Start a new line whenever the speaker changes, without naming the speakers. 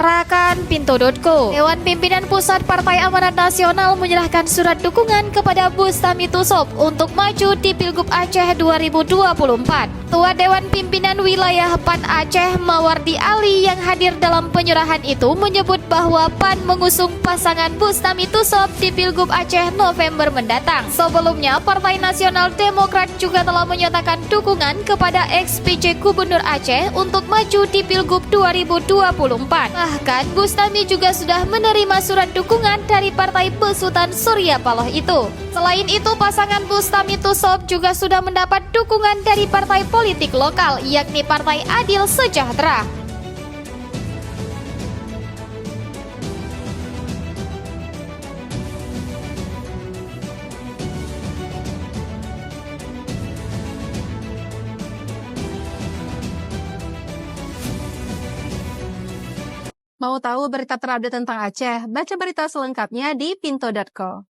Rakan Pinto.co. Dewan Pimpinan Pusat Partai Amanat Nasional menyerahkan surat dukungan kepada Bustami Tussob untuk maju di Pilgub Aceh 2024. Ketua Dewan Pimpinan Wilayah PAN Aceh Mawardi Ali yang hadir dalam penyerahan itu menyebut bahwa PAN mengusung pasangan Bustami Tussob di Pilgub Aceh November mendatang. Sebelumnya, Partai Nasional Demokrat juga telah menyatakan dukungan kepada ex-PJ Gubernur Aceh untuk maju di Pilgub 2024. Bahkan, Bustami juga sudah menerima surat dukungan dari Partai Besutan Surya Paloh itu. Selain itu, pasangan Bustami Tussob juga sudah mendapat dukungan dari partai politik lokal, yakni Partai Adil Sejahtera.
Mau tahu berita terupdate tentang Aceh? Baca berita selengkapnya di pinto.co.